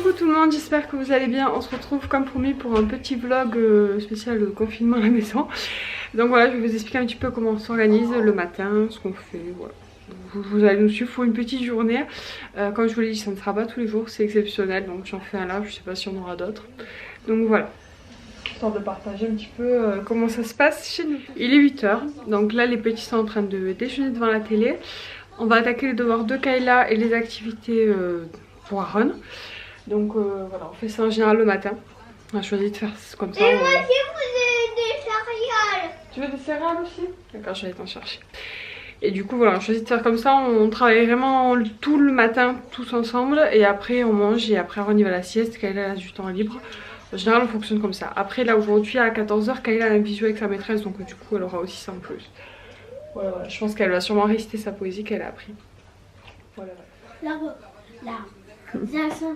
Coucou tout le monde, j'espère que vous allez bien. On se retrouve comme promis pour un petit vlog spécial confinement à la maison. Donc voilà, je vais vous expliquer un petit peu comment on s'organise le matin, ce qu'on fait, voilà. Vous allez nous suivre pour une petite journée. Comme je vous l'ai dit, ça ne sera pas tous les jours, c'est exceptionnel. Donc j'en fais un là, je sais pas si on aura d'autres. Donc voilà, histoire de partager un petit peu comment ça se passe chez nous. Il est 8 h, donc là les petits sont en train de déjeuner devant la télé. On va attaquer les devoirs de Kayla et les activités pour Aaron. Donc voilà, on fait ça en général le matin. On a choisi de faire comme ça. Et moi aussi, vous avez des céréales. Tu veux des céréales aussi? D'accord, je vais aller t'en chercher. Et du coup voilà, on a choisi de faire comme ça. On travaille vraiment tout le matin, tous ensemble. Et après on mange et après Aaron il va à la sieste. Kayla a du temps libre. En général on fonctionne comme ça. Après là aujourd'hui à 14 h, Kayla a un visio avec sa maîtresse. Donc du coup elle aura aussi ça en plus. Voilà, voilà. Je pense qu'elle va sûrement réciter sa poésie qu'elle a appris. Voilà. Là, ça sent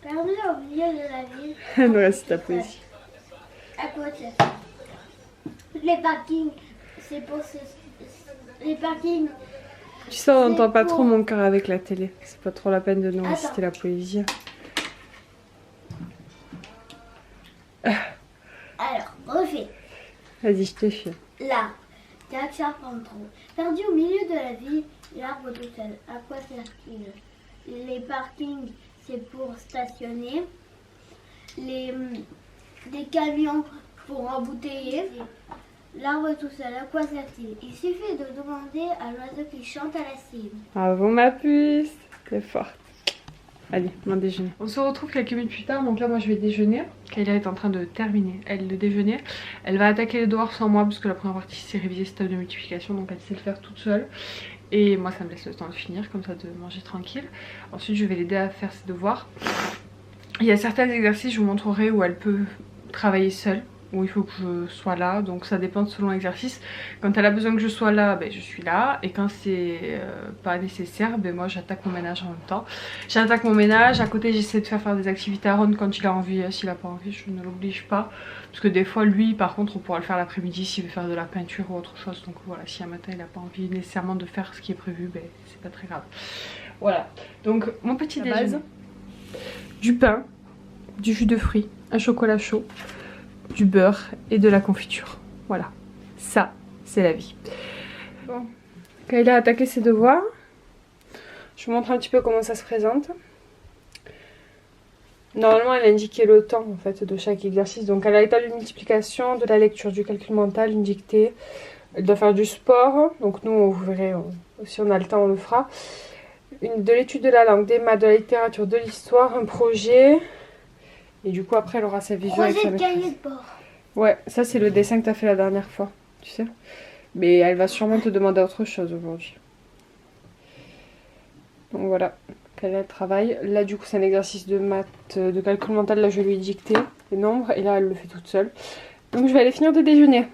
perdu au milieu de la ville. Elle récite ta poésie. À quoi ça sert? Les parkings, c'est pour les parkings. Tu sais, on n'entend pas pour... trop mon cœur avec la télé. C'est pas trop la peine de nous réciter la poésie. Alors, refais. Vas-y, je te fie. Là, Jack Charpentron. Perdu au milieu de la ville, l'arbre tout seul. À quoi sert-il? Les parkings, c'est pour stationner. Des camions pour embouteiller. L'arbre tout seul, à quoi sert-il? Il suffit de demander à l'oiseau qui chante à la cime. Bravo ma puce, t'es forte. Allez, mon déjeuner. On se retrouve quelques minutes plus tard, donc là moi je vais déjeuner. Kayla est en train de terminer, elle, le déjeuner. Elle va attaquer les devoirs sans moi parce que la première partie c'est réviser cette table de multiplication, donc elle sait le faire toute seule. Et moi ça me laisse le temps de finir, comme ça de manger tranquille. Ensuite je vais l'aider à faire ses devoirs. Il y a certains exercices, je vous montrerai où elle peut travailler seule, où il faut que je sois là, donc ça dépend selon l'exercice. Quand elle a besoin que je sois là, ben, je suis là, et quand c'est pas nécessaire, ben, moi j'attaque mon ménage en même temps. J'attaque mon ménage, à côté j'essaie de faire des activités à Ron quand il a envie. S'il a pas envie, je ne l'oblige pas, parce que des fois lui par contre on pourra le faire l'après-midi s'il veut faire de la peinture ou autre chose. Donc voilà, si un matin il a pas envie nécessairement de faire ce qui est prévu, ben, c'est pas très grave. Voilà, donc mon petit déjeuner, du pain, du jus de fruits, un chocolat chaud, du beurre et de la confiture. Voilà, ça c'est la vie. Bon, Kayla a attaqué ses devoirs. Je vous montre un petit peu comment ça se présente. Normalement elle a indiqué le temps en fait de chaque exercice. Donc elle a l'état de multiplication, de la lecture, du calcul mental, une dictée. Elle doit faire du sport. Donc nous vous verrez, si on a le temps on le fera. De l'étude de la langue, des maths, de la littérature, de l'histoire, un projet. Et du coup après elle aura sa vision avec sa maîtresse. Cahier de bord. Ouais, ça c'est le dessin que tu as fait la dernière fois, tu sais. Mais elle va sûrement te demander autre chose aujourd'hui. Donc voilà, elle travaille. Là du coup c'est un exercice de maths, de calcul mental. Là je lui ai dicté les nombres et là elle le fait toute seule. Donc je vais aller finir de déjeuner.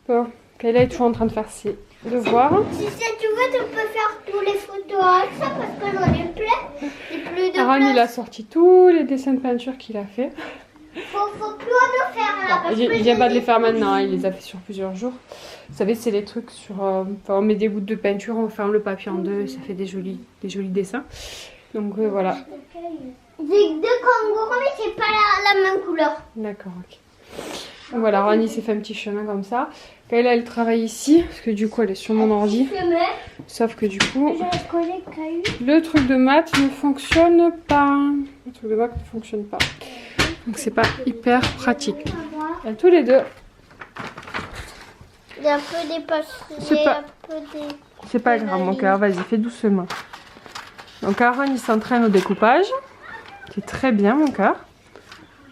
Bon, Kayla est toujours en train de faire ses devoirs. Si ça, tu veux, tu peux faire tous les photos avec ça parce que j'en ai plein. Et plus de Aaron il a sorti tous les dessins de peinture qu'il a fait. Faut plus en faire là. Parce Il que vient pas de les faire maintenant, hein, il les a fait sur plusieurs jours. Vous savez, c'est les trucs sur... on met des gouttes de peinture, on ferme le papier en deux et ça fait des jolis dessins. Donc voilà. J'ai deux kangourous mais c'est pas la même couleur. D'accord, ok. Donc voilà, Rani s'est fait un petit chemin comme ça. Kayla elle travaille ici, parce que du coup elle est sur mon ordi. Sauf que du coup, le truc de maths ne fonctionne pas. Le truc de maths ne fonctionne pas. Donc c'est pas hyper pratique. Et tous les deux. Il y a un peu des C'est pas grave mon cœur, vas-y, fais doucement. Donc Aaron il s'entraîne au découpage. C'est très bien mon cœur.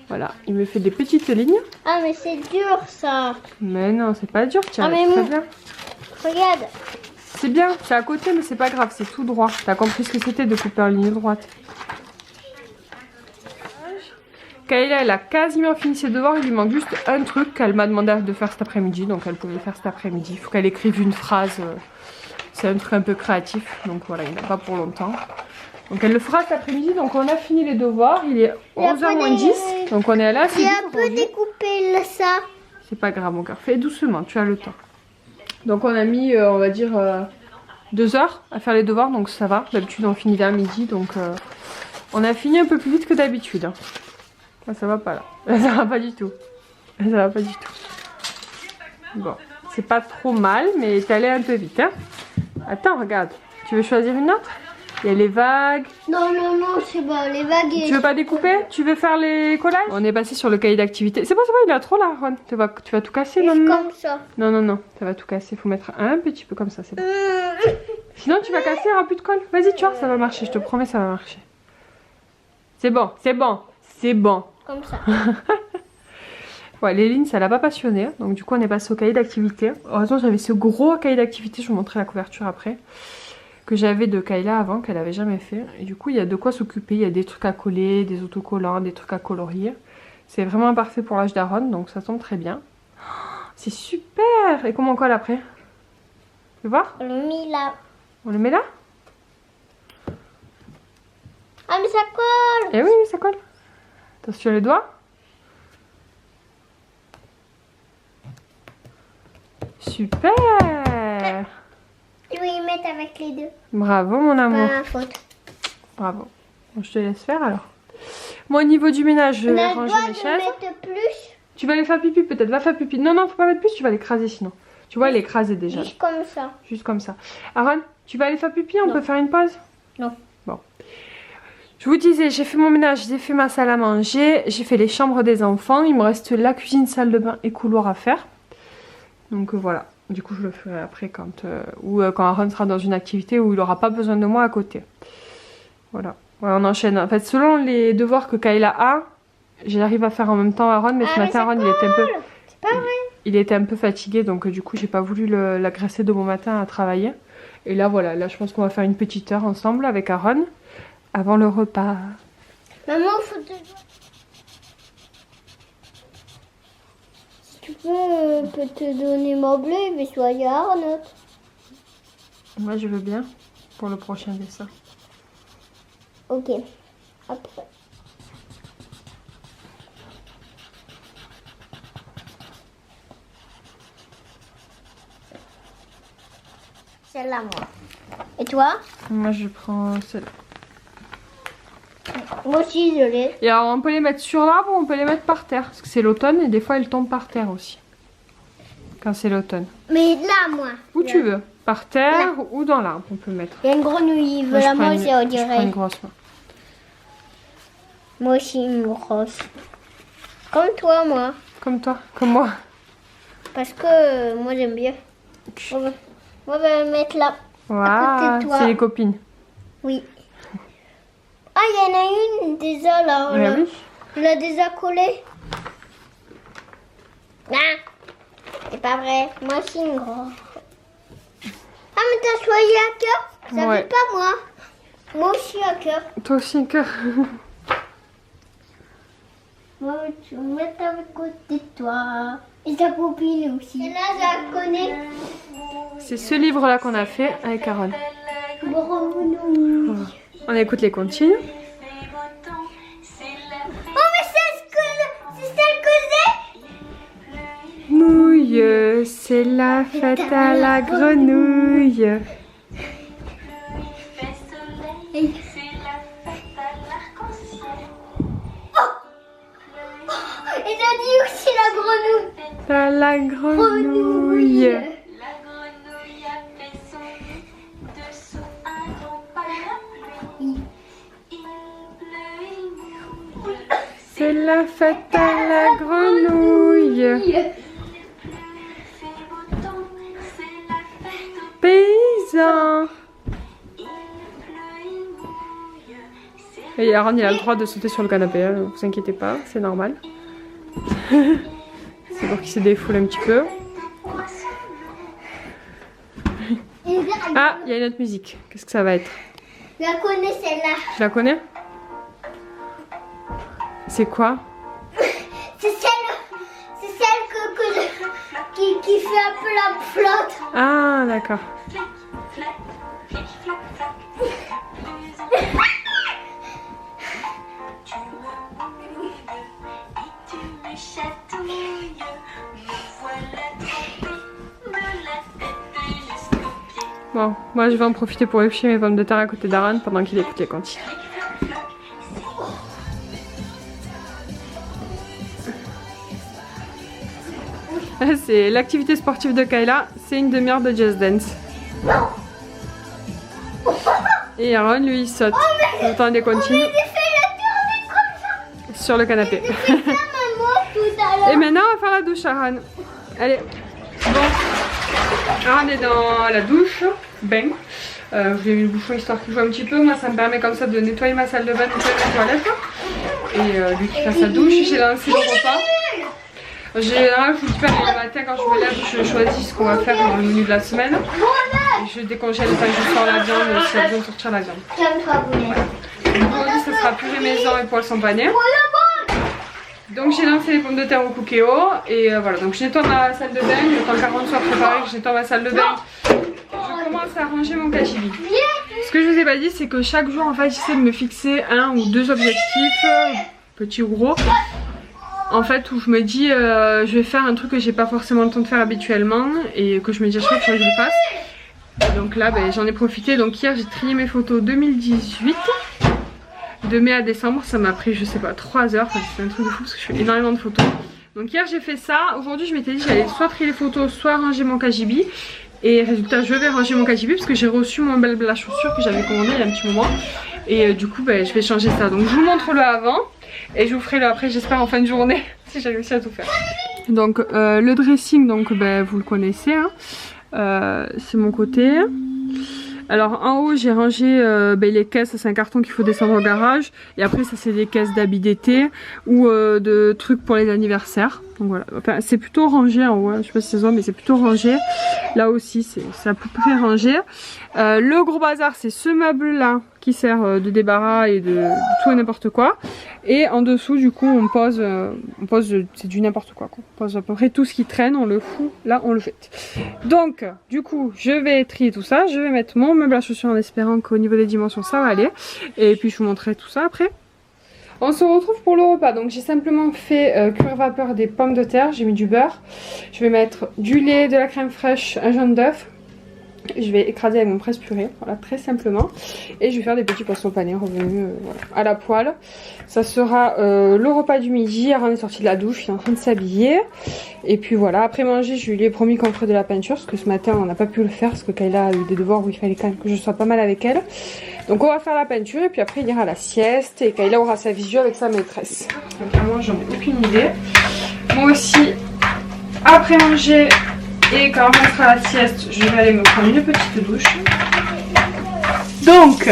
Voilà, il me fait des petites lignes. Ah mais c'est dur ça. Mais non, c'est pas dur, tiens, mais très bien. Regarde. C'est bien, c'est à côté mais c'est pas grave, c'est tout droit. T'as compris ce que c'était de couper en ligne droite. Kayla elle a quasiment fini ses devoirs, il lui manque juste un truc qu'elle m'a demandé de faire cet après-midi, donc elle pouvait le faire cet après-midi. Il faut qu'elle écrive une phrase, c'est un truc un peu créatif, donc voilà, il n'a pas pour longtemps. Donc elle le fera cet après-midi, donc on a fini les devoirs, il est 11h moins 10, donc on est là. J'ai un peu découpé ça. C'est pas grave mon cœur, fais doucement, tu as le temps. Donc on a mis, on va dire, 2 heures à faire les devoirs, donc ça va. D'habitude on finit vers midi, donc On a fini un peu plus vite que d'habitude. Hein. Ah, ça va pas là. Là, ça va pas du tout. Là, ça va pas du tout. Bon, c'est pas trop mal, mais t'es allé un peu vite. Hein. Attends, regarde. Tu veux choisir une autre? Il y a les vagues. Non, non, non, c'est bon, les vagues. Tu veux pas découper? Tu veux faire les collages? On est passé sur le cahier d'activité. C'est bon, il a trop là, Ron. Tu vas tout casser, non? Comme ça. Non, non, non, ça va tout casser. Faut mettre un petit peu comme ça, c'est bon. Sinon, tu vas casser, il n'y aura plus de colle. Vas-y, tu vois, ça va marcher. Je te promets, ça va marcher. C'est bon, c'est bon, c'est bon. Comme ça. Ouais, les lignes, ça l'a pas passionné. Donc, du coup, on est passé au cahier d'activité. Heureusement, j'avais ce gros cahier d'activité. Je vous montrerai la couverture après. Que j'avais de Kayla avant, qu'elle avait jamais fait. Et du coup, il y a de quoi s'occuper. Il y a des trucs à coller, des autocollants, des trucs à colorier. C'est vraiment parfait pour l'âge d'Aaron, donc ça tombe très bien. Oh, c'est super! Et comment on colle après? Tu veux voir? On le met là. On le met là? Ah, mais ça colle! Eh oui, ça colle. Attention les doigts. Super! Tu veux y mettre avec les deux? Bravo mon amour. Pas ma faute. Bravo. Bon, je te laisse faire alors. Moi au niveau du ménage, je On vais a le ranger droit mes de chaises. mettre plus? Tu vas aller faire pipi peut-être, va faire pipi. Non, non, faut pas mettre plus, tu vas l'écraser sinon. Tu vois, elle est écrasée déjà. Juste comme ça. Juste comme ça. Aaron, tu vas aller faire pipi, on peut faire une pause? Non. Bon. Je vous disais, j'ai fait mon ménage, j'ai fait ma salle à manger, j'ai fait les chambres des enfants. Il me reste la cuisine, salle de bain et couloir à faire. Donc voilà. Du coup, je le ferai après quand Aaron sera dans une activité où il n'aura pas besoin de moi à côté. Voilà. Voilà, on enchaîne. En fait, selon les devoirs que Kayla a, j'arrive à faire en même temps Aaron, mais ce matin, Aaron, il était un peu fatigué, donc du coup, j'ai pas voulu l'agresser de bon matin à travailler. Et là, voilà, là, je pense qu'on va faire une petite heure ensemble avec Aaron avant le repas. Maman, faut te... Si tu veux, je peux te donner mon bleu, mais soyez Arnaud. Moi, je veux bien pour le prochain dessin. Ok. Après. Celle-là, moi. Et toi? Moi, je prends celle-là. Moi aussi, je l'ai. Et alors, on peut les mettre sur l'arbre ou on peut les mettre par terre. Parce que c'est l'automne et des fois, elles tombent par terre aussi. Quand c'est l'automne. Mais là, moi. Où tu veux. Par terre ou dans l'arbre, on peut mettre. Il y a une grenouille. Voilà, moi aussi, on Je prends dirait. une grosse main. Moi aussi, une grosse. Comme toi, moi. Comme toi, comme moi. Parce que moi, j'aime bien. Moi, je vais me mettre là. À côté Waouh, de toi. c'est les copines. Oui. Ah, il y en a une déjà là. Ouais, oui. Je l'ai déjà collée. Ah, c'est pas vrai. Moi aussi, une grosse. Ah, mais t'as choisi un cœur? Ça Ouais. fait pas moi. Moi aussi un cœur. Toi aussi un cœur. Moi, tu vas mettre avec côté de toi. Et ta copine aussi. Et là, je la connais. C'est ce livre-là qu'on a fait avec Aaron. Grenouille. On écoute les comptines. Oh, mais c'est celle que j'ai. Mouille, c'est la fête à la grenouille. Et t'as dit aussi la grenouille. À la grenouille. La grenouille a fait son nid dessous un grand parapluie. Il pleut, il mouille. C'est la fête à la grenouille. Il fait beau temps, c'est la fête au Paysan. il pleut, il mouille. C'est Et Aaron, il a le droit de sauter sur le canapé, hein, vous inquiétez pas, c'est normal. C'est pour qu'il se défoule un petit peu. Ah, il y a une autre musique. Qu'est-ce que ça va être? Je la connais celle-là. Je la connais? C'est quoi? C'est celle qui fait un peu la flotte. Ah, d'accord. flac, flac, flic, flac, flac. Tu me mouilles et tu me chatouilles. Me voilà trempée de la tête jusqu'aux pieds. Bon, moi je vais en profiter pour éplucher mes pommes de terre à côté d'Aaron pendant qu'il écoute les comptines. Flic, flac, flac, C'est l'activité sportive de Kayla, c'est une demi-heure de Just Dance. Et Aaron, lui, il saute. Le temps des continue sur le canapé. Et maintenant, on va faire la douche, Aaron. Allez. Bon. Aaron est dans la douche. Bang. Je lui ai mis le bouchon histoire qu'il joue un petit peu. Moi, ça me permet comme ça de nettoyer ma salle de bain, nettoyer ma toilette. Et lui qui fait sa douche. J'ai lancé le repas. En général, je vous dis pas, mais le matin quand je me lève, je choisis ce qu'on va faire dans le menu de la semaine. Et je décongèle quand je sors la viande, s'il y a besoin de sortir la viande. Aujourd'hui, ça sera purée maison et poisson pané. Donc j'ai lancé les pommes de terre au cookéo. Et voilà, donc je nettoie ma salle de bain. Le temps qu'Aaron soit préparé, que je nettoie ma salle de bain, je commence à ranger mon cachibi. Ce que je vous ai pas dit, c'est que chaque jour, en fait, j'essaie de me fixer 1 ou 2 objectifs, petits ou gros. En fait, où je me dis, je vais faire un truc que j'ai pas forcément le temps de faire habituellement et que je me dis à chaque fois que je le fasse. Donc là, ben, j'en ai profité. Donc hier, j'ai trié mes photos 2018. De mai à décembre, ça m'a pris, je sais pas, 3 heures. Enfin, c'est un truc de fou parce que je fais énormément de photos. Donc hier, j'ai fait ça. Aujourd'hui, je m'étais dit, j'allais soit trier les photos, soit ranger mon cagibi. Et résultat, je vais ranger mon cagibi parce que j'ai reçu mon bel à chaussures que j'avais commandé il y a un petit moment. Et du coup, ben, je vais changer ça. Donc je vous montre le avant. Et je vous ferai le après, j'espère en fin de journée, si j'ai réussi à tout faire. Donc le dressing, donc ben, vous le connaissez, hein. C'est mon côté. Alors en haut j'ai rangé ben, les caisses, c'est un carton qu'il faut descendre au garage. Et après ça c'est des caisses d'habits d'été ou de trucs pour les anniversaires. Donc voilà, enfin, c'est plutôt rangé en haut, hein. Je sais pas si ça se voit mais c'est plutôt rangé. Là aussi c'est à peu près rangé. Le gros bazar c'est ce meuble là qui sert de débarras et de tout et n'importe quoi. Et en dessous du coup on pose c'est du n'importe quoi. On pose à peu près tout ce qui traîne, on le fout, là on le jette. Donc du coup je vais trier tout ça, je vais mettre mon meuble à chaussures en espérant qu'au niveau des dimensions ça va aller. Et puis je vous montrerai tout ça après. On se retrouve pour le repas. Donc j'ai simplement fait cuire vapeur des pommes de terre, j'ai mis du beurre. Je vais mettre du lait, de la crème fraîche, un jaune d'œuf. Je vais écraser avec mon presse-purée, voilà, très simplement. Et je vais faire des petits poissons panés revenus voilà, à la poêle. Ça sera le repas du midi. Aaron est sorti de la douche, il est en train de s'habiller. Et puis voilà, après manger, je lui ai promis qu'on ferait de la peinture. Parce que ce matin, on n'a pas pu le faire. Parce que Kayla a eu des devoirs où il fallait quand même que je sois pas mal avec elle. Donc on va faire la peinture. Et puis après, il ira à la sieste. Et Kayla aura sa visio avec sa maîtresse. Donc vraiment, j'en ai aucune idée. Moi aussi, après manger... Et quand on sera à la sieste, je vais aller me prendre une petite douche. Donc,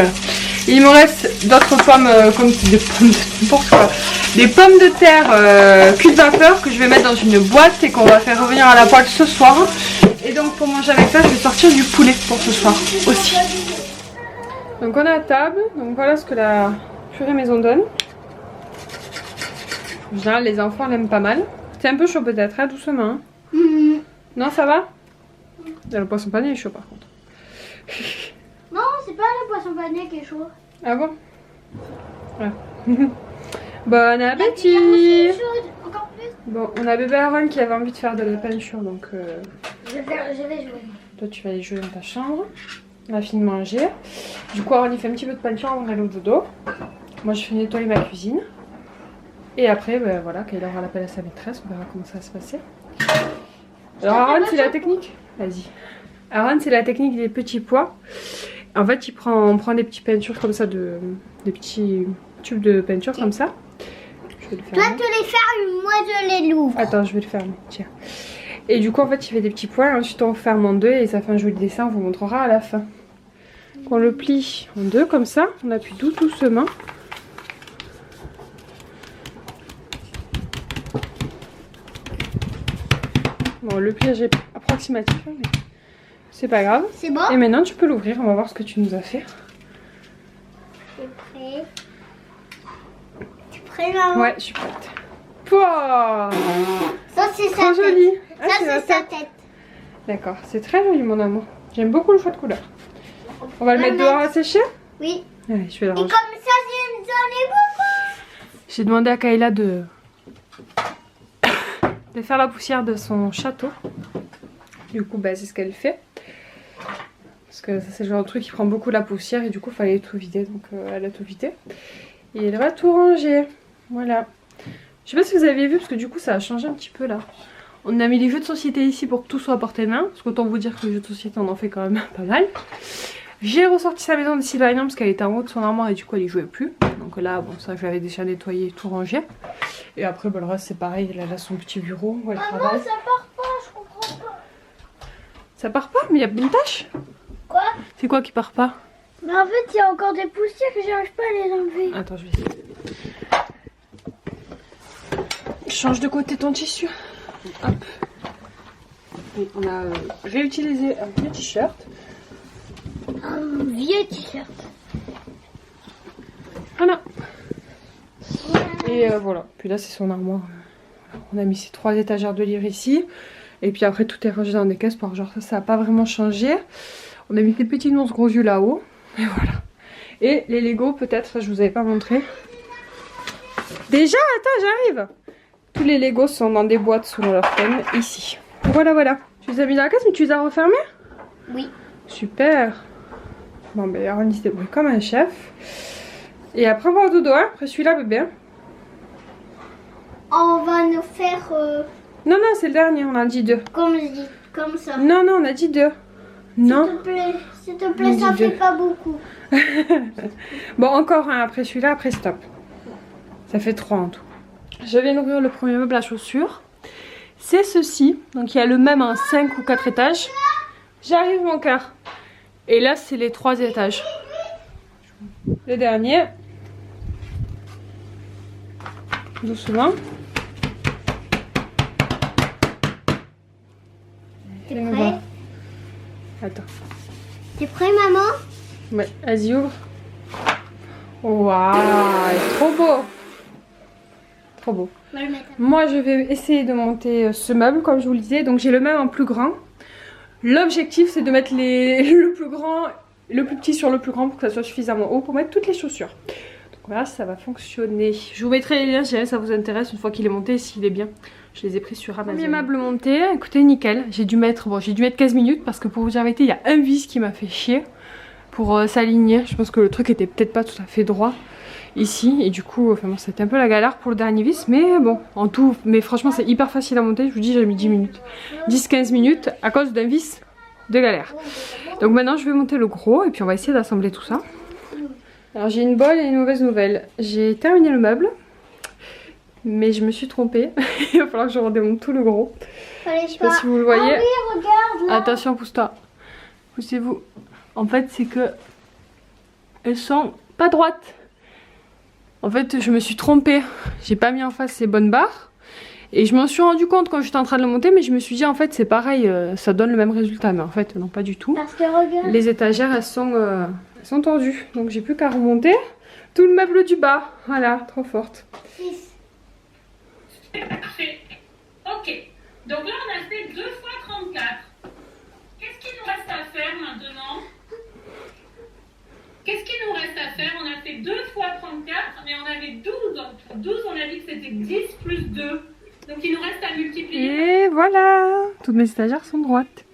il me reste d'autres pommes, comme des pommes de n'importe quoi. Des pommes de terre cuites vapeur que je vais mettre dans une boîte et qu'on va faire revenir à la poêle ce soir. Et donc pour manger avec ça, je vais sortir du poulet pour ce soir aussi. Donc on est à table, donc voilà ce que la purée maison donne. En général, les enfants l'aiment pas mal. C'est un peu chaud peut-être, hein, doucement. Hein. Non, ça va? Le poisson pané est chaud par contre. Non, c'est pas le poisson pané qui est chaud. Ah bon? Ouais. Bon appétit! Encore plus. Bon, on a bébé Aaron qui avait envie de faire de la peinture donc... Je vais jouer. Toi tu vas aller jouer dans ta chambre. On a fini de manger. Du coup Aaron il fait un petit peu de peinture avant d'aller au dodo. Moi je fais nettoyer ma cuisine. Et après, ben, voilà, quand il aura l'appel à sa maîtresse, on verra comment ça va se passer. Alors Aaron c'est la technique. Vas-y. Aaron c'est la technique des petits pois. En fait on prend des petites peintures comme ça, des petits tubes de peinture comme ça. Je vais le fermer. Toi tu les fermes, moi je les l'ouvre. Attends je vais le fermer, tiens. Et du coup en fait il fait des petits pois, ensuite on ferme en deux et ça fait un joli dessin, on vous montrera à la fin. On le plie en deux comme ça, on appuie tout doucement. Bon, le pliage est approximatif, mais c'est pas grave. C'est bon? Et maintenant, tu peux l'ouvrir. On va voir ce que tu nous as fait. Tu es prêt? Tu es prêt, maman? Ouais, je suis prête. Pouah, ça, c'est sa trop tête. joli. Ah, Ça, la c'est sa tête. D'accord, c'est très joli, mon amour. J'aime beaucoup le choix de couleur. On va le mettre dehors à sécher? Oui. Allez, je vais le Et ranger. comme ça, j'en ai beaucoup. J'ai demandé à Kayla de faire la poussière de son château. Du coup, bah, c'est ce qu'elle fait. Parce que ça, c'est le genre de truc qui prend beaucoup la poussière et du coup, il fallait tout vider. Donc, elle a tout vidé. Et elle va tout ranger. Voilà. Je sais pas si vous avez vu, parce que du coup, ça a changé un petit peu là. On a mis les jeux de société ici pour que tout soit à portée de main. Parce qu'autant vous dire que les jeux de société on en fait quand même pas mal. J'ai ressorti sa maison de Sylvania parce qu'elle était en haut de son armoire et du coup elle y jouait plus. Donc là bon ça je l'avais déjà nettoyé et tout rangé. Et après bah, le reste c'est pareil, elle a son petit bureau où elle travaille. Non, ça part pas, je comprends pas. Ça part pas mais il y a une tâche. Quoi? C'est quoi qui part pas? Mais en fait il y a encore des poussières que j'arrive pas à les enlever. Attends je vais essayer. Change de côté ton tissu. Hop. Et on a réutilisé un vieux t-shirt. Un vieux t-shirt. Voilà. Et voilà. Puis là c'est son armoire. On a mis ces 3 étagères de livres ici. Et puis après tout est rangé dans des caisses pour genre ça n'a pas vraiment changé. On a mis des petits ours gros yeux là-haut. Et voilà. Et les Lego peut-être je vous avais pas montré. Déjà attends j'arrive. Tous les Legos sont dans des boîtes selon leur thème ici. Voilà voilà. Tu les as mis dans la caisse mais tu les as refermés? Oui. Super. Bon ben Aaron il se débrouille comme un chef. Et après on va au dodo hein. Après celui-là bébé. On va nous faire Non non c'est le dernier on a dit 2. comme je dis, comme ça. Non non on a dit 2. Non. S'il te plaît, ça fait pas beaucoup. Bon encore un après celui-là après stop. Ça fait 3 en tout. Je vais ouvrir le premier meuble à chaussures. C'est ceci. Donc il y a le même en 5 ou 4 étages. J'arrive mon cœur. Et là c'est les 3 étages. Le dernier. Doucement. T'es prêt? Attends. T'es prêt maman? Ouais, vas-y ouvre. Waouh, trop beau. Trop beau. Moi je vais essayer de monter ce meuble comme je vous le disais. Donc j'ai le même en plus grand. L'objectif c'est de mettre le plus grand, le plus petit sur le plus grand pour que ça soit suffisamment haut pour mettre toutes les chaussures. Donc voilà, ça va fonctionner. Je vous mettrai les liens si jamais ça vous intéresse une fois qu'il est monté, s'il est bien. Je les ai pris sur Amazon. Premier meuble monté, écoutez nickel. J'ai dû mettre 15 minutes parce que pour vous dire la vérité, il y a un vis qui m'a fait chier pour s'aligner. Je pense que le truc était peut-être pas tout à fait droit ici et du coup enfin bon, c'était un peu la galère pour le dernier vis mais bon en tout mais franchement c'est hyper facile à monter. Je vous dis j'ai mis 10 minutes 10-15 minutes à cause d'un vis de galère. Donc maintenant je vais monter le gros et puis on va essayer d'assembler tout ça. Alors j'ai une bonne et une mauvaise nouvelle. J'ai terminé le meuble mais je me suis trompée. Il va falloir que je redémonte tout le gros. Je sais pas si vous le voyez. Ah oui, regarde là. Attention pousse-toi. Poussez-vous. En fait c'est que elles sont pas droites. En fait je me suis trompée, j'ai pas mis en face ces bonnes barres et je m'en suis rendu compte quand j'étais en train de le monter mais je me suis dit en fait c'est pareil, ça donne le même résultat mais en fait non pas du tout. Parce que regarde. Les étagères elles sont tordues donc j'ai plus qu'à remonter tout le meuble du bas, voilà, trop forte. 6. Parfait. Ok, donc là on a fait 2 fois 34. Qu'est-ce qu'il nous reste à faire maintenant? Qu'est-ce qu'il nous reste à faire? On a fait 2 fois 34, mais on avait 12 en tout. 12, on a dit que c'était 10 plus 2. Donc il nous reste à multiplier. Et voilà, toutes mes étagères sont droites.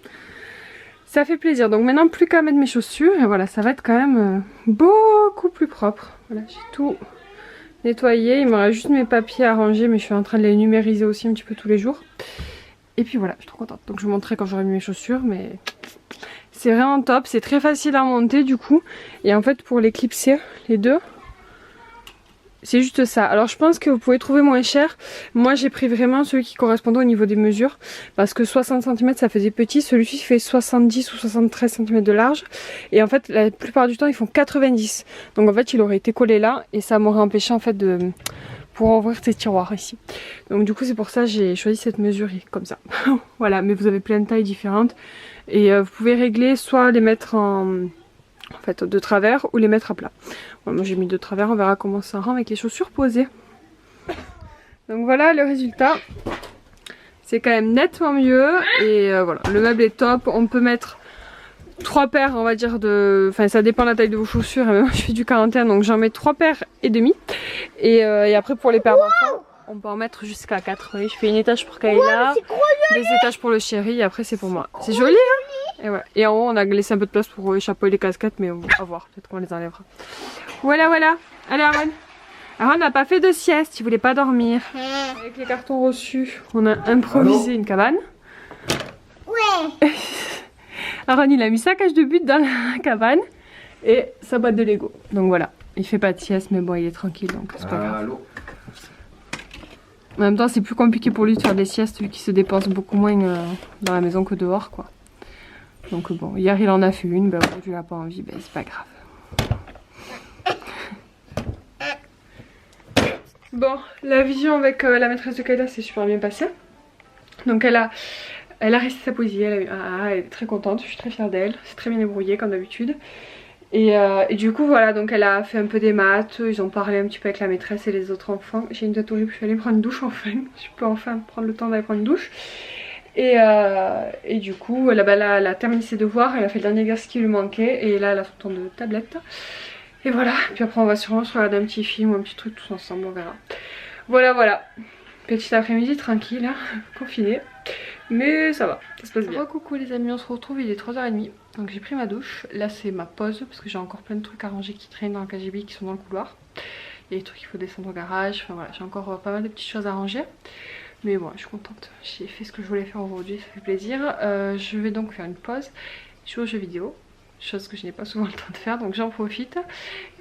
Ça fait plaisir. Donc maintenant plus qu'à mettre mes chaussures et voilà, ça va être quand même beaucoup plus propre. Voilà, j'ai tout nettoyé. Il me reste juste mes papiers à ranger, mais je suis en train de les numériser aussi un petit peu tous les jours. Et puis voilà, je suis trop contente. Donc je vous montrerai quand j'aurai mis mes chaussures, mais c'est vraiment top. C'est très facile à monter du coup. Et en fait pour les clipser, les deux, c'est juste ça. Alors je pense que vous pouvez trouver moins cher. Moi j'ai pris vraiment celui qui correspondait au niveau des mesures. Parce que 60 cm ça faisait petit. Celui-ci fait 70 ou 73 cm de large. Et en fait la plupart du temps ils font 90. Donc en fait il aurait été collé là. Et ça m'aurait empêché en fait de pouvoir ouvrir ces tiroirs ici. Donc du coup c'est pour ça que j'ai choisi cette mesure comme ça. Voilà, mais vous avez plein de tailles différentes. Et vous pouvez régler soit les mettre en fait de travers ou les mettre à plat. Bon, moi j'ai mis de travers, on verra comment ça rend avec les chaussures posées. Donc voilà le résultat. C'est quand même nettement mieux. Et voilà, le meuble est top. On peut mettre 3 paires on va dire de... Enfin ça dépend de la taille de vos chaussures. Et moi je fais du 41 donc j'en mets 3 paires et demi. Et après pour les paires d'enfants on peut en mettre jusqu'à 4. Oui, je fais une étage pour Kayla, des étages pour le chéri et après c'est pour moi. C'est joli hein. Et, ouais. Et en haut on a laissé un peu de place pour les chapeaux et les casquettes mais on va voir, peut-être qu'on les enlèvera. Voilà voilà. Allez Aaron, Aaron n'a pas fait de sieste, il voulait pas dormir. Avec les cartons reçus, on a improvisé une cabane. Ouais. Aaron il a mis sa cage de but dans la cabane et sa boîte de Lego. Donc voilà, il fait pas de sieste mais bon il est tranquille donc c'est pas grave. En même temps c'est plus compliqué pour lui de faire des siestes vu qu'il se dépense beaucoup moins dans la maison que dehors quoi. Donc bon, hier il en a fait une, aujourd'hui il a pas envie, c'est pas grave. Bon, la vision avec la maîtresse de Kayla s'est super bien passée. Donc elle a récité sa poésie, elle est très contente, je suis très fière d'elle, c'est très bien débrouillé comme d'habitude. Et du coup voilà, donc elle a fait un peu des maths, ils ont parlé un petit peu avec la maîtresse et les autres enfants. J'ai une tête horrible, je suis allée prendre une douche enfin, je peux enfin prendre le temps d'aller prendre une douche. Et du coup elle a terminé ses devoirs, elle a fait le dernier exercice qui lui manquait et là elle a son temps de tablette. Et voilà, puis après on va sûrement se regarder un petit film ou un petit truc tous ensemble, on verra. Voilà, petit après-midi tranquille, hein, confiné. Mais ça va, ça se passe bien. Coucou les amis, on se retrouve, il est 3h30. Donc j'ai pris ma douche, là c'est ma pause parce que j'ai encore plein de trucs à ranger qui traînent dans le KGB qui sont dans le couloir. Il y a des trucs qu'il faut descendre au garage, enfin voilà, j'ai encore pas mal de petites choses à ranger. Mais bon, je suis contente, j'ai fait ce que je voulais faire aujourd'hui, ça fait plaisir. Je vais donc faire une pause, jouer aux jeux vidéo. Chose que je n'ai pas souvent le temps de faire donc j'en profite.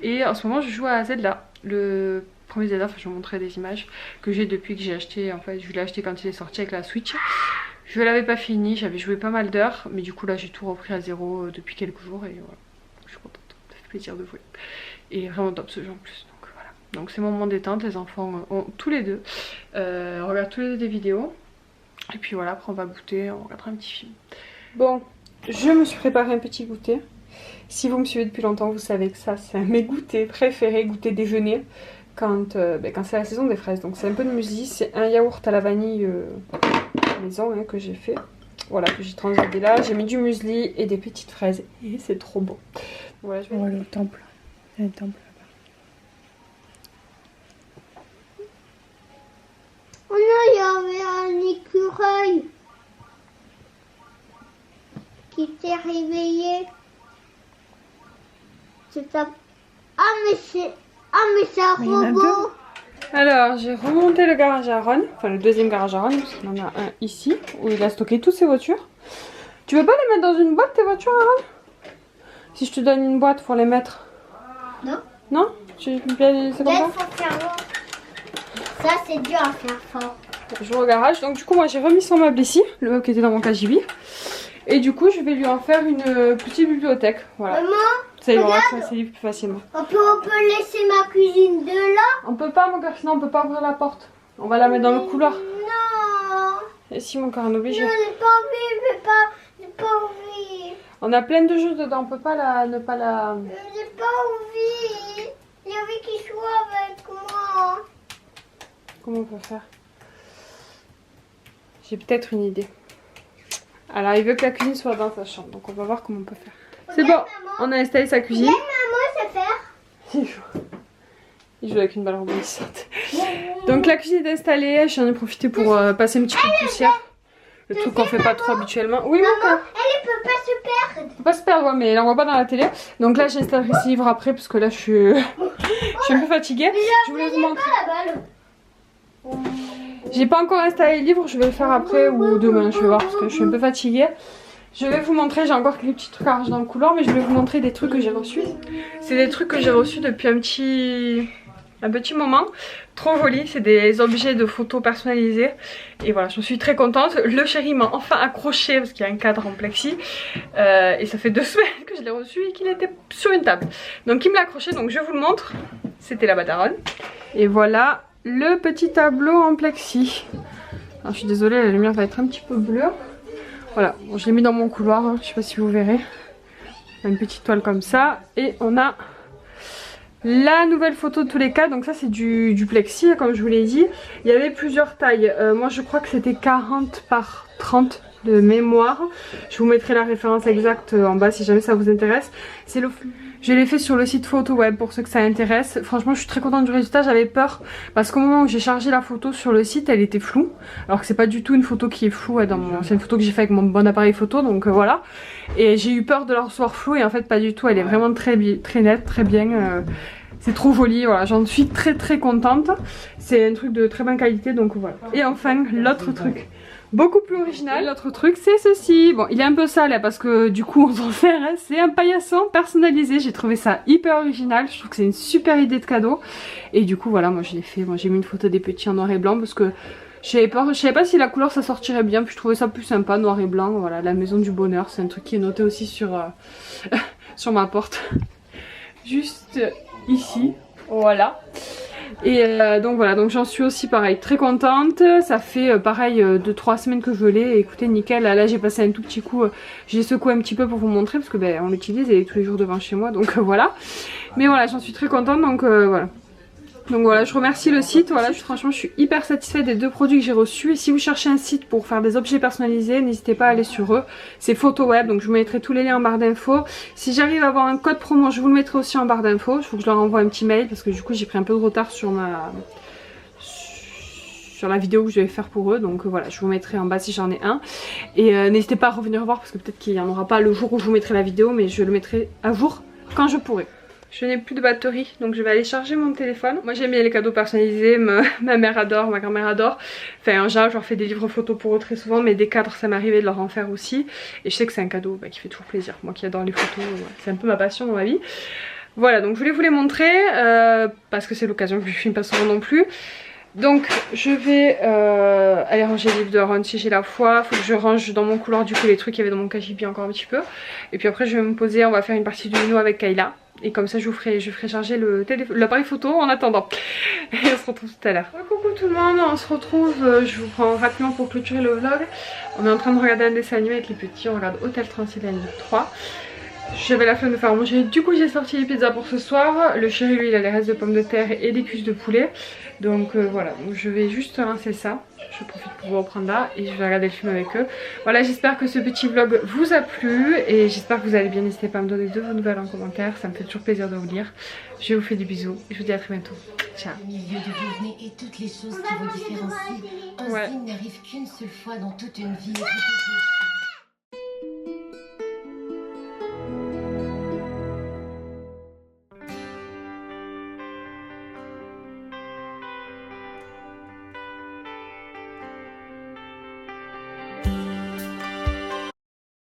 Et en ce moment je joue à Zelda, le premier Zelda, enfin je vais vous montrer des images que j'ai depuis que j'ai acheté, en fait je l'ai acheté quand il est sorti avec la Switch. Je l'avais pas fini, j'avais joué pas mal d'heures mais du coup là j'ai tout repris à zéro depuis quelques jours et voilà, je suis contente, ça fait plaisir de jouer. Et vraiment top ce jeu en plus, donc voilà. Donc c'est mon moment détente, les enfants ont tous les deux, regardent tous les deux des vidéos. Et puis voilà, après on va goûter, on regardera un petit film. Bon, je me suis préparé un petit goûter. Si vous me suivez depuis longtemps, vous savez que ça c'est un de mes goûters préférés, goûter déjeuner, quand c'est la saison des fraises. Donc c'est un peu de muesli, c'est un yaourt à la vanille maison hein, que j'ai fait. Voilà, que j'ai transvidé là. J'ai mis du muesli et des petites fraises et c'est trop bon. Voilà, je vais aller au temple. Il y a le temple là-bas. Oh non, il y avait un écureuil qui s'est réveillé. C'est un... Ah mais c'est un robot. Alors j'ai remonté le garage à Aaron, enfin le deuxième garage à Aaron, parce qu'il en a un ici où il a stocké toutes ses voitures. Tu veux pas les mettre dans une boîte tes voitures Aaron? Si je te donne une boîte pour les mettre. Non. Non? C'est comme ça? Ça c'est dur à faire fort. Je vais au garage, donc du coup moi j'ai remis son meuble ici, le meuble qui était dans mon KGB. Et du coup je vais lui en faire une petite bibliothèque, voilà. Maman, ça y aura accès à ses livres plus facilement. on peut laisser ma cuisine de là? On peut pas mon cœur, sinon on peut pas ouvrir la porte. On va la mettre dans le couloir. Non. Et si mon cœur, on est obligé. Non, j'ai pas envie, j'ai pas envie. On a plein de jeux dedans, on peut pas ne pas la... J'ai pas envie. J'ai envie qu'il soit avec moi. Comment on peut faire? J'ai peut-être une idée. Alors il veut que la cuisine soit dans sa chambre, donc on va voir comment on peut faire. C'est bon, on a installé sa cuisine. Maman, sait faire. Il joue avec une balle rebondissante. Donc la cuisine est installée, j'en ai profité pour passer un petit peu de poussière. Le truc qu'on fait pas trop habituellement. Oui, maman, elle peut pas se perdre. Faut pas se perdre, ouais, mais elle en voit pas dans la télé. Donc là j'installerai ces livres après parce que là je suis un peu fatiguée. Je voulais vous montrer. J'ai pas encore installé le livre, je vais le faire après ou demain, je vais voir parce que je suis un peu fatiguée. Je vais vous montrer, j'ai encore quelques petits trucs à ranger dans le couloir, mais je vais vous montrer des trucs que j'ai reçus. C'est des trucs que j'ai reçus depuis un petit moment. Trop joli, c'est des objets de photos personnalisés. Et voilà, je suis très contente. Le chéri m'a enfin accroché parce qu'il y a un cadre en plexi. Et ça fait 2 semaines que je l'ai reçu et qu'il était sur une table. Donc il me l'a accroché, donc je vous le montre. C'était la bataronne. Et voilà le petit tableau en plexi. Alors je suis désolée, la lumière va être un petit peu bleue. Voilà, bon, je l'ai mis dans mon couloir, hein. Je sais pas si vous verrez. Une petite toile comme ça. Et on a la nouvelle photo de tous les cas. Donc ça c'est du plexi, comme je vous l'ai dit. Il y avait plusieurs tailles. Moi je crois que c'était 40 par 30 de mémoire. Je vous mettrai la référence exacte en bas si jamais ça vous intéresse. C'est le... Je l'ai fait sur le site photo web pour ceux que ça intéresse. Franchement je suis très contente du résultat, j'avais peur parce qu'au moment où j'ai chargé la photo sur le site elle était floue. Alors que c'est pas du tout une photo qui est floue, c'est une photo que j'ai fait avec mon bon appareil photo, donc voilà. Et j'ai eu peur de la recevoir floue et en fait pas du tout, elle est vraiment très nette, très bien. C'est trop joli, voilà, j'en suis très contente. C'est un truc de très bonne qualité, donc voilà. Et enfin, l'autre truc, beaucoup plus original. L'autre truc, c'est ceci. Bon, il est un peu sale hein, parce que du coup, on s'en sert. Hein. C'est un paillasson personnalisé. J'ai trouvé ça hyper original. Je trouve que c'est une super idée de cadeau. Et du coup, voilà, moi je l'ai fait. Moi j'ai mis une photo des petits en noir et blanc parce que je savais pas si la couleur ça sortirait bien. Puis je trouvais ça plus sympa, noir et blanc. Voilà, la maison du bonheur. C'est un truc qui est noté aussi sur, sur ma porte. Juste ici. Voilà. Et donc voilà, donc j'en suis aussi pareil très contente. Ça fait pareil 2-3 semaines que je l'ai. Écoutez nickel, là j'ai passé un tout petit coup, j'ai secoué un petit peu pour vous montrer parce que ben, on l'utilise et tous les jours devant chez moi, donc voilà. Mais voilà, j'en suis très contente, donc voilà. Donc voilà, je remercie le site, voilà, franchement je suis hyper satisfaite des 2 produits que j'ai reçus. Et si vous cherchez un site pour faire des objets personnalisés, n'hésitez pas à aller sur eux. C'est PhotoWeb, donc je vous mettrai tous les liens en barre d'infos. Si j'arrive à avoir un code promo, je vous le mettrai aussi en barre d'infos. Il faut que je leur envoie un petit mail parce que du coup j'ai pris un peu de retard sur la vidéo que je vais faire pour eux. Donc voilà, je vous mettrai en bas si j'en ai un. Et n'hésitez pas à revenir voir parce que peut-être qu'il n'y en aura pas le jour où je vous mettrai la vidéo, mais je le mettrai à jour quand je pourrai. Je n'ai plus de batterie, donc je vais aller charger mon téléphone. Moi j'aime bien les cadeaux personnalisés, ma mère adore, ma grand-mère adore. Enfin en général je leur fais des livres photos pour eux très souvent, mais des cadres ça m'arrivait de leur en faire aussi. Et je sais que c'est un cadeau qui fait toujours plaisir. Moi qui adore les photos, c'est un peu ma passion dans ma vie. Voilà, donc je voulais vous les montrer, parce que c'est l'occasion que je filme pas souvent non plus. Donc je vais aller ranger les livres de Ron si j'ai la foi. Faut que je range dans mon couloir du coup les trucs qu'il y avait dans mon cagibi encore un petit peu. Et puis après je vais me poser, on va faire une partie du Uno avec Kayla. Et comme ça je ferai charger l'appareil photo en attendant. Et on se retrouve tout à l'heure. Coucou tout le monde, on se retrouve, je vous prends rapidement pour clôturer le vlog. On est en train de regarder un dessin animé avec les petits, on regarde Hôtel Transylvanie 3. J'avais la flemme de faire manger, du coup j'ai sorti les pizzas pour ce soir. Le chéri lui il a les restes de pommes de terre et des cuisses de poulet. Donc voilà, donc je vais juste lancer ça. Je profite pour vous reprendre là et je vais regarder le film avec eux. Voilà, j'espère que ce petit vlog vous a plu et j'espère que vous allez bien. N'hésitez pas à me donner de vos nouvelles en commentaire, ça me fait toujours plaisir de vous lire. Je vous fais des bisous et je vous dis à très bientôt. Ciao. Le milieu de Disney et toutes les choses qui vous différencient. Un signe n'arrive qu'une seule fois dans toute une vie.